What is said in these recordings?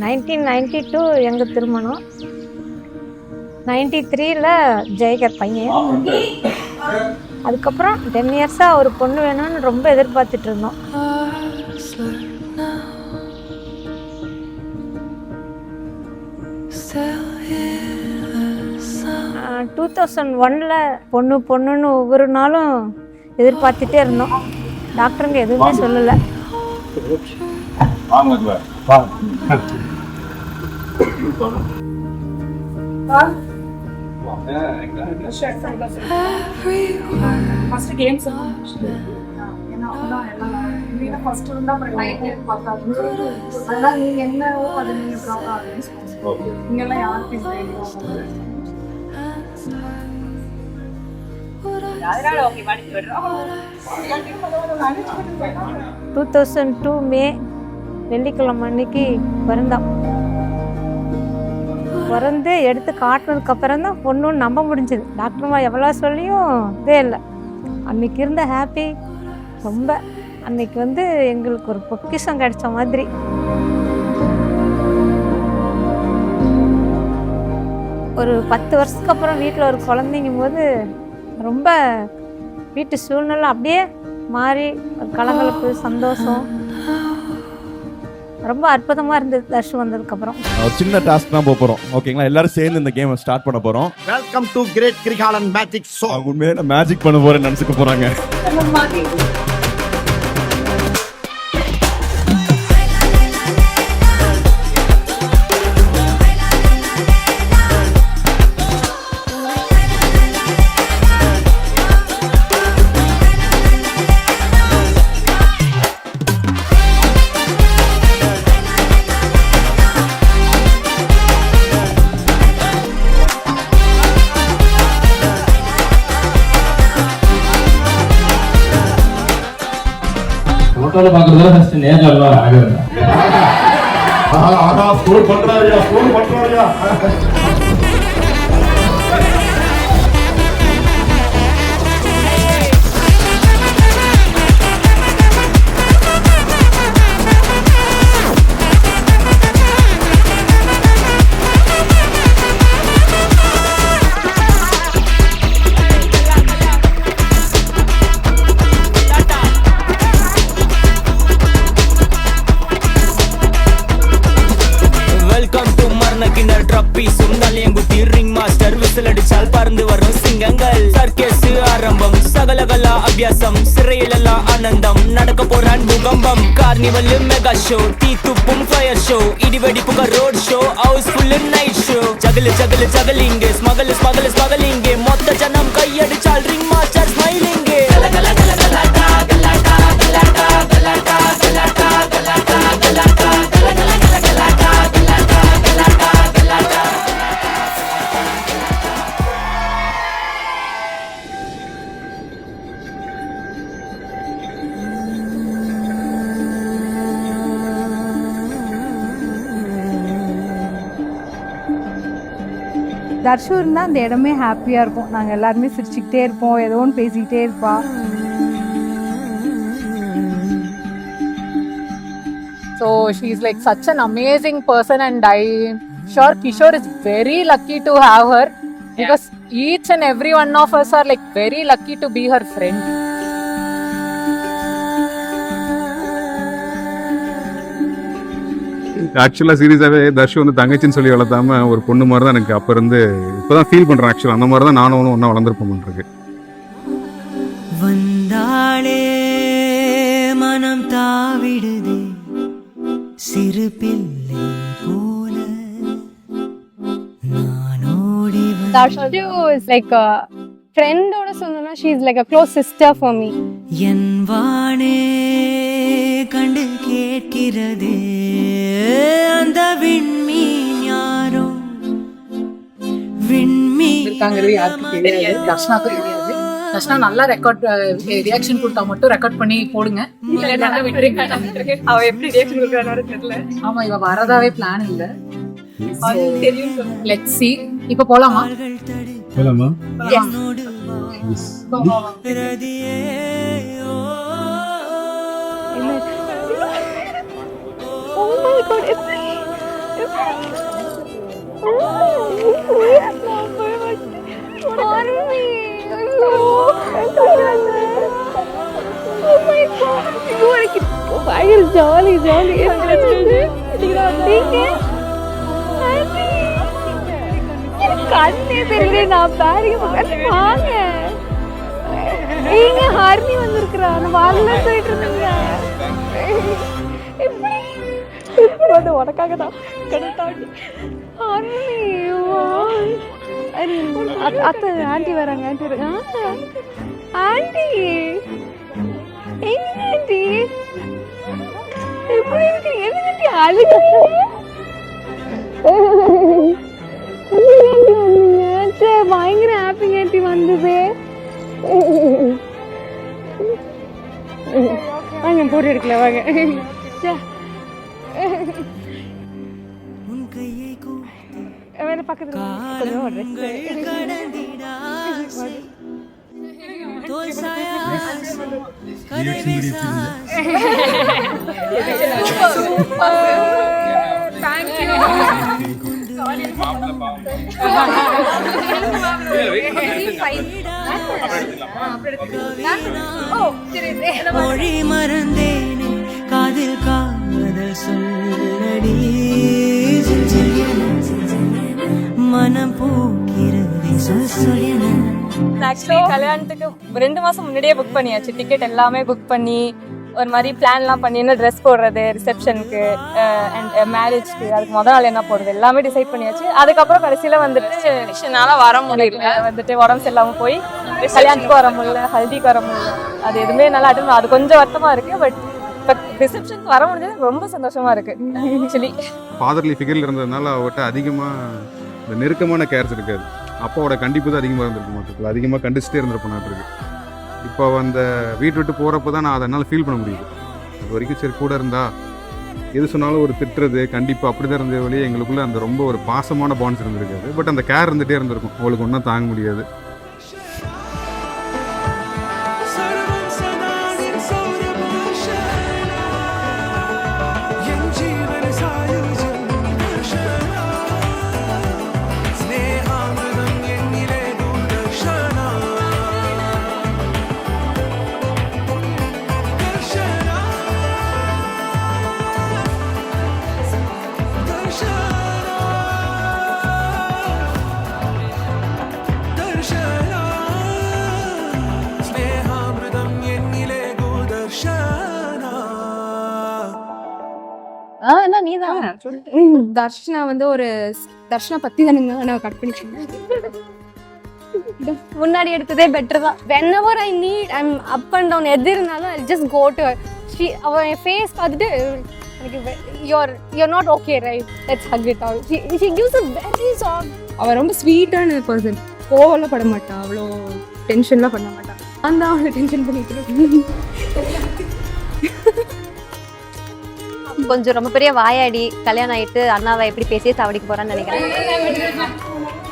1992 எங்கள் திருமணம். 93ல் ஜெயகர் பையன். அதுக்கப்புறம் 10 இயர்ஸாக ஒரு பொண்ணு வேணும்னு ரொம்ப எதிர்பார்த்துட்டு இருந்தோம். 2001ல் பொண்ணுன்னு ஒவ்வொரு நாளும் எதிர்பார்த்துட்டே இருந்தோம். டாக்டருங்க எதுவுமே சொல்லலை. மே வெள்ளிக்கிழமை அன்னைக்கு பிறந்தான். பிறந்து எடுத்து காட்டினதுக்கு அப்புறம் தான் பொண்ணுன்னு நம்ப முடிஞ்சது. டாக்டர்மா எவ்வளோ சொல்லியும் இதே இல்லை. அன்னைக்கு இருந்த ஹாப்பி ரொம்ப. அன்னைக்கு எங்களுக்கு ஒரு பொக்கிஷம் கிடைச்ச மாதிரி. ஒரு 10 வருஷத்துக்கு அப்புறம் வீட்டில் ஒரு குழந்தைங்கும் போது ரொம்ப வீட்டு சூழ்நிலை அப்படியே மாறி கலகலப்பு, சந்தோஷம் ரொம்ப அற்புதமாக இருந்தது. தர்ஷு வந்ததுக்கப்புறம் ஒரு சின்ன டாஸ்க் தான் போகிறோம். ஓகேங்களா? எல்லாரும் சேர்ந்து இந்த கேமை ஸ்டார்ட் பண்ண போகிறோம். Welcome to great Kirikalan magic show. உண்மையில மேஜிக் பண்ண போறேன்னு நினச்சிக்க போகிறாங்க. போட்டோல பாக்குறதுல ஃபர்ஸ்ட் நேர்ல எல்லாம் ஆகுது. ஸ்கூல் பண்றாரியா. அபியாசம் சிறையிலெல்லாம் ஆனந்தம் நடக்க போறான் பூகம்பம். கார்னிவல் மெகா ஷோ, தீ துப்பும் ஃபயர் ஷோ, இடிவெடி புக road show, house full night show. Juggling smuggling மொத்த ஜனம் கையடிச்சால் ரிங் மாஸ்டர் ஸ்மைலிங்க. தர்ஷு இருந்தால் அந்த இடமே ஹாப்பியாக இருக்கும். நாங்கள் எல்லாருமே சிரிச்சுக்கிட்டே இருப்போம், ஏதோ ஒன்று பேசிக்கிட்டே இருப்பா. So she's like such an amazing person and I'm sure Kishore is very lucky to have her because each and every one of us are like very lucky to be her friend. ஆக்சுவலாக சீரியஸாகவே தர்ஷு தங்கச்சின்னு சொல்லி வளர்த்தாம ஒரு பொண்ணு மாதிரி தான் எனக்கு அப்போ இருந்து இப்போதான் ஃபீல் பண்ணுறேன். ஆக்சுவலாக அந்த மாதிரி தான் நானும் ஒன்றா வளர்ந்துருப்போம்ன்றது. வந்தாளே மனம் தாவிடுதே சிறு பிள்ளை போல நானோடி. Darshu is like a friend oda சொன்னா she is like a close sister for me. என் வானே கண்டு கேட்கிறதே அந்த விண்மீன் யாரோ விண்மீன் இருக்காங்கிறது யாருக்கு தெரியாது, தர்ஷனாக்கு தெரியாது. தர்ஷனா நல்லா ரெக்கார்ட் ரியாக்ஷன் கொடுத்தா மட்டும் ரெக்கார்ட் பண்ணி போடுங்க. அவ எப்படி ரியாக்ஷன் கொடுக்கறானோ தெரியல. ஆமா, இவ வரதாவே பிளான் இல்ல. Let's see. இப்ப போலாமா? Oh my god, jolly jolly கண்ணே தெரியல. நான் பாருங்க வாங்க. நீங்க ஹார்னி வந்திருக்கிறா. நான் வரல போயிட்டு இருந்தீங்க. எப்படி இப்படி உனக்காக தான் கடத்தாண்டி ஹார்னி. அத்தை ஆண்டி வராங்க. ஆண்டி வராங்க. ஆண்டி எங்க ஆண்டி? எப்படி இருக்கு? எதுக்கு அழுகு? பயங்கர ஹாப்பி ஆண்டி வந்தது. வாங்க போட்டு எடுக்கல வாங்க. பக்கத்துல மொழி மறந்தேனே காதில் காதல் சொல்லடி மனம் போகிறது சொல்ல. ஆக்சுவலி கல்யாணத்துக்கு 2 மாசம் முன்னாடியே புக் பண்ணியாச்சு. டிக்கெட் எல்லாமே புக் பண்ணி ஒரு மாதிரி பிளான்லாம் பண்ணி என்ன ட்ரெஸ் போடுறது, ரிசப்ஷனுக்கு அண்ட் மேரேஜ்க்கு, அதுக்கு முதல் நாள் என்ன போடுறது எல்லாமே டிசைட் பண்ணியாச்சு. அதுக்கப்புறம் கடைசியில் வந்துட்டு என்னால வர முடியல. வந்துட்டு உடம்பு சரியில்லாமல் போய் கல்யாணத்துக்கு வர முடியல, ஹல்திக்கு வர முடியல. அது எதுவுமே நல்லா அட்டன். அது கொஞ்சம் வருத்தமா இருக்கு. பட் இப்போ ரிசப்ஷனுக்கு வர முடிஞ்சது ரொம்ப சந்தோஷமா இருக்கு. ஆக்சுவலி ஃபாதர்லி ஃபிகரில் இருந்ததுனால அவர்கிட்ட அதிகமாக இந்த நெருக்கமான கேர்ஸ் இருக்காது. அப்பாவோட கண்டிப்பு தான் அதிகமாக இருந்திருக்க மாட்டேங்குது. அதிகமாக கண்டிச்சுட்டே இருந்திருப்பேன். இப்போ அந்த வீட்டு விட்டு போகிறப்ப தான் நான் அதனால் ஃபீல் பண்ண முடியுது. அது வரைக்கும் சரி கூட இருந்தா எது சொன்னாலும் ஒரு திட்டுறது கண்டிப்பாக அப்படி தான் இருந்த வழியே எங்களுக்குள்ளே அந்த ரொம்ப ஒரு பாசமான பாண்ட்ஸ் இருந்திருக்காது. பட் அந்த கேர் இருந்துகிட்டே இருந்திருக்கும். அவளுக்கு ஒன்றும் தாங்க முடியாது. தர்ஷனா வந்து ஒரு தர்ஷனா பத்தி தானுங்க நான் கட் பண்ணிக்கிறேன். முன்னாடி எடுத்ததே பெட்டர் தான். whenever I need I'm up and down எது இருந்தாலும் I'll just go to her. அவ என் ஃபேஸ் பார்த்துட்டு எனக்கு you're not okay right, let's hug it out. She gives a very soft. அவ ரொம்ப ஸ்வீட்டான பர்சன். கோவம்லாம் பட மாட்டா, அவ்வளோ டென்ஷன்லாம் பண்ண மாட்டா. அந்த அவளை டென்ஷன் பண்ணிட்டு கொஞ்சம் ரொம்ப பெரிய வாயாடி கல்யாணம் ஆயிட்டு அண்ணாவை எப்படி பேசி சாவடிக்க போறான்னு நினைக்கிறேன்.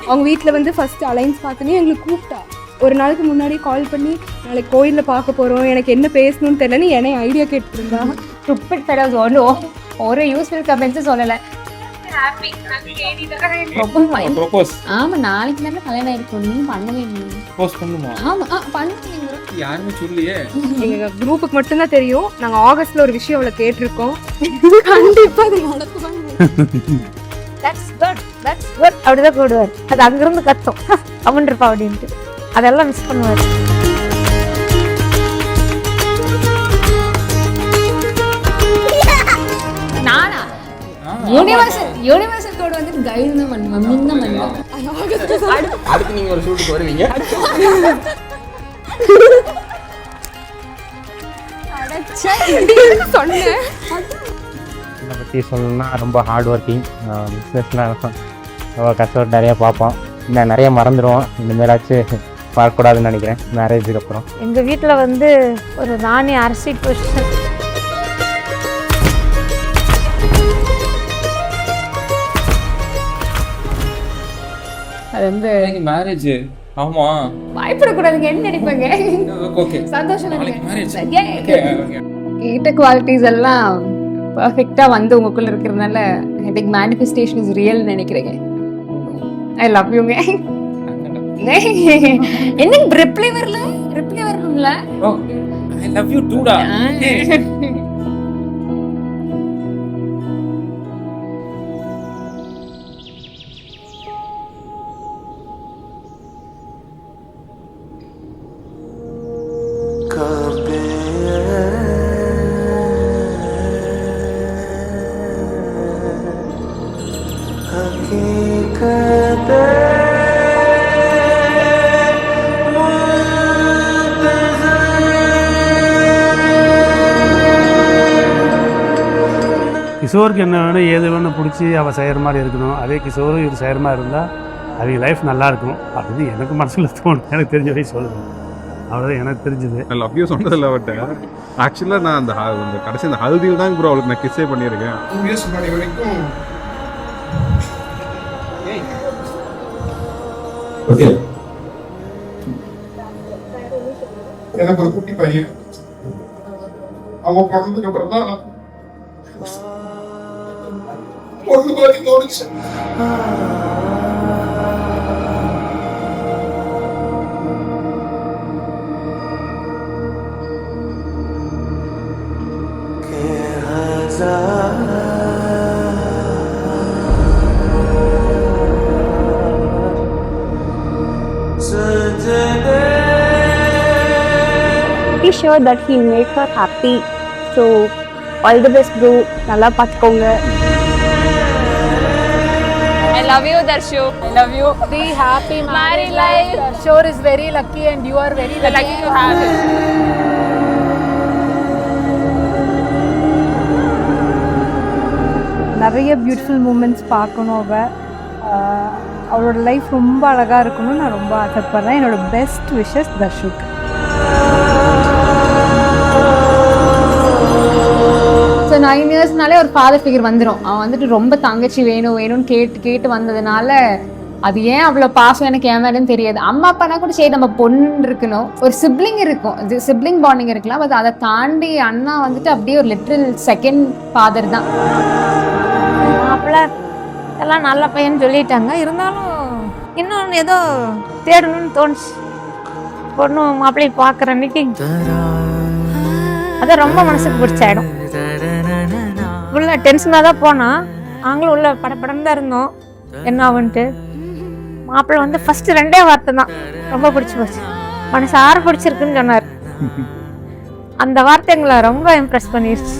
அவங்க வீட்டில் வந்து ஃபர்ஸ்ட் அலைன்ஸ் பார்த்துனே எங்களுக்கு கூப்பிட்டா. ஒரு நாளைக்கு முன்னாடி கால் பண்ணி நாளைக்கு கோயிலில் பார்க்க போகிறோம், எனக்கு என்ன பேசணும்னு தெரியலன்னு என்னை ஐடியா கேட்டுருந்தா. ஸ்டூபிட் ஃபெலோஸ் ஒன்றும் ஒரு யூஸ்ஃபுல் கமெண்ட்ஸும் சொல்லலை. ஆமா நாளைக்கு தானே கல்யாணம் ஆயிருக்கும். நீ பண்ணவே இல்லை. ஆமா பண்ணுவீங்க. யாருமே சொல்லியே. எங்க குரூப்புக்கு மட்டும்தான் தெரியும். நாங்க ஆகஸ்ட்ல ஒரு விஷயம் அவளை கேட்டிருக்கோம். கண்டிப்பா அது நடக்கும். That's good. அப்படிதான் கூடுவார். அது அங்கிருந்து கத்தும் அவன் இருப்பா அப்படின்ட்டு அதெல்லாம் மிஸ் பண்ணுவார். நானா யூனிவர்சல் கோட் வந்து கைடு தான் பண்ணுவேன். முன்ன பண்ணுவேன். அடுத்து நீங்க ஒரு ஷூட்டுக்கு வருவீங்க. என்னை பற்றி சொல்லணும்னா ரொம்ப ஹார்ட் ஒர்க்கிங். பிஸ்னஸ்லாம் ரொம்ப கஷ்டம் நிறையா பார்ப்போம். இன்னும் நிறைய மறந்துடுவோம். இனிமேலாச்சும் வரக்கூடாதுன்னு நினைக்கிறேன் மேரேஜுக்கு அப்புறம். எங்கள் வீட்டில் வந்து ஒரு ராணி அரசி பொசிஷன். அது வந்து மேரேஜ். ஆமா பயப்படக்கூடாதுங்க. என்ன நினைப்பாங்க? ஓகே சந்தோஷம். மேரேஜ் கேட்ட குவாலிட்டிஸ் எல்லாம் பர்ஃபெக்டா வந்து உங்களுக்குள்ள இருக்கிறதுனால I think manifestation is real நினைக்கிறேங்க. ஐ லவ் யூங்க. என்னங்க ரிப்ளை வரணும்ல? ஓ ஐ லவ் யூ டூடா. கிஷோருக்கு என்ன வேணும் ஏது வேணும் பிடிச்சி அவள் செய்கிற மாதிரி இருக்கணும். அதே கிஷோரும் இது செய்கிற மாதிரி இருந்தால் அவங்க லைஃப் நல்லா இருக்கும் அப்படின்னு எனக்கு மனசில் தோணும். எனக்கு தெரிஞ்ச வரையும் சொல்லுவேன், அவ்வளோதான் எனக்கு தெரிஞ்சது. நான் லவ் யூ சொன்னதில்ல அவட்ட. ஆக்சுவலாக நான் அந்த கடைசி அந்த ஹல்தியில் தான் ப்ரோ அவளுக்கு நான் கிஸ்ஸே பண்ணியிருக்கேன். 2 years முன்னாடி வரைக்கும் எனக்கு ஒரு குட்டி பையன். அவன் பிறந்ததுக்கு அப்புறம் தான் பொண்ணு மாதிரி தோணுச்சு. Be sure that he make her happy. So all the best bro. நல்லா பாத்துக்கோங்க. I love you Darshu. I love you. Be happy, Married life. Darshu is very lucky and you are very Lucky to have him. நிறைய beautiful moments பார்க்கணும். அவளோட life ரொம்ப அழகாக இருக்கணும்னு நான் ரொம்ப ஆசைப்பட்றேன். என்னோட பெஸ்ட் விஷஸ் தர்ஷுக்கு. ஸோ 9 இயர்ஸ்னாலே ஒரு ஃபாதர் ஃபிகர் வந்துடும். அவன் வந்துட்டு ரொம்ப தங்கச்சி வேணும்னு கேட்டு வந்ததுனால அது ஏன் அவ்வளோ பாசம் எனக்கு ஏன் மேலேன்னு தெரியாது. அம்மா அப்பானா கூட சரி நம்ம பொண்ணு இருக்கணும், ஒரு சிப்ளிங் இருக்கும், சிப்ளிங் பாண்டிங் இருக்கலாம். பட் அதை தாண்டி அண்ணா வந்துட்டு அப்படியே ஒரு லிட்ரல் செகண்ட் ஃபாதர் தான். மாப்பிள்ளை எல்லாம் நல்ல பையன் சொல்லிட்டாங்க, இருந்தாலும் இன்னொன்று ஏதோ தேடணும்னு தோணுச்சு. பொண்ணு மாப்பிள்ளை பார்க்குற அன்னைக்கு அது ரொம்ப மனசுக்கு பிடிச்சாயிடும். உள்ள டென்ஷனாக தான் போனால் நாங்களும் உள்ள படப்படம் தான் இருந்தோம் என்ன ஆகுன்ட்டு. மாப்பிள்ளை வந்து ஃபஸ்ட்டு 2 வார்த்தை தான் ரொம்ப பிடிச்சி போச்சு, மனசு ஆறு பிடிச்சிருக்குன்னு சொன்னார். அந்த வார்த்தை எங்களை ரொம்ப இம்ப்ரெஸ் பண்ணிடுச்சு.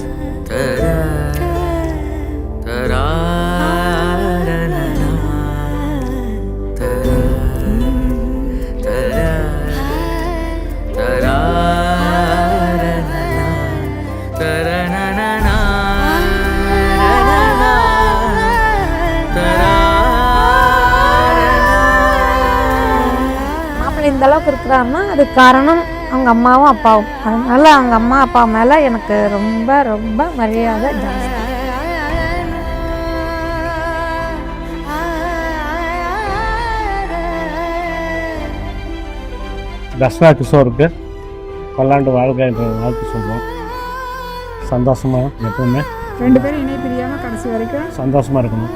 இந்த அளவுக்கு இருக்கிறாருன்னா அது காரணம் அவங்க அம்மாவும் அப்பாவும். அதனால அவங்க அம்மா அப்பா மேலே எனக்கு ரொம்ப ரொம்ப மரியாதை ஜாஸ்தி. தர்ஷனா கிஷோருக்கு பல்லாண்டு வாழ்க்கை வாழ்த்து சொல்கிறோம். சந்தோஷமாக எப்பவுமே 2 பேரும் இணை பிரியாமல் கடைசி வரைக்கும் சந்தோஷமாக இருக்கணும்.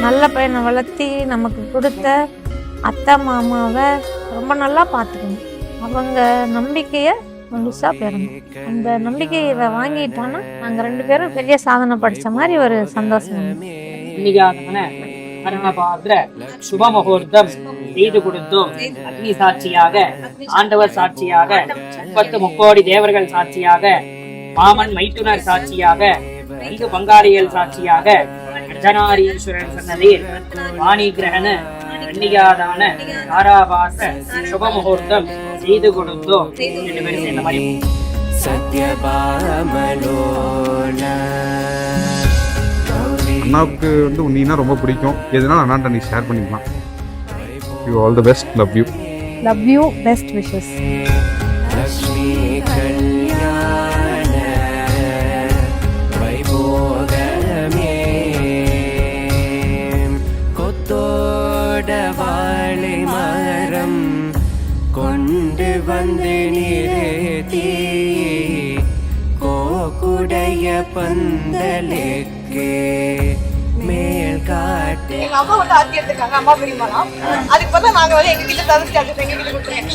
நல்ல பையனை வளர்த்தி நமக்கு கொடுத்த அத்தை மாமாவை ரொம்ப நல்லா பார்த்துக்கணும். அவங்க நம்பிக்கையை முழுசாக பெறணும். அந்த நம்பிக்கையை வாங்கிட்டான்னா நாங்கள் 2 பேரும் பெரிய சாதனை படித்த மாதிரி ஒரு சந்தோஷம். சுப முகூர்த்தம் செய்து கொடுத்தோம். அக்னி சாட்சியாக, ஆண்டவர் சாட்சியாக, 30 முக்கோடி தேவர்கள் சாட்சியாக, மாமன் மைத்துனர் சாட்சியாக, இங்கு பங்காளிகள் சாட்சியாக அர்ச்சனாரீஸ்வரன் சன்னதியில் வாணி கிரகண கன்னிகாதான தாராபாச சுப முகூர்த்தம் செய்து கொடுத்தோம். 2 பேரும் சேர்ந்த மாதிரி அண்ணாவுக்கு வந்து நீனா ரொம்ப பிடிக்கும், எதுனாலும் அண்ணாட்ட நீ ஷேர் பண்ணிக்கலாம். You all the best, love you. Love you, best wishes. வாழை மரம் கொண்டு வந்து நிறுத்தி கோக்குடைய பந்தலுக்கு மேல் காட்டு. எங்க அம்மா வந்து ஆர்த்தி எடுத்துக்காங்க, அம்மா பிரிமாலாம். அதுக்கு பதிலா நாங்க வந்து எங்க கிட்ட தவிர்த்து எங்க கிட்ட கொடுத்துருக்கேன்.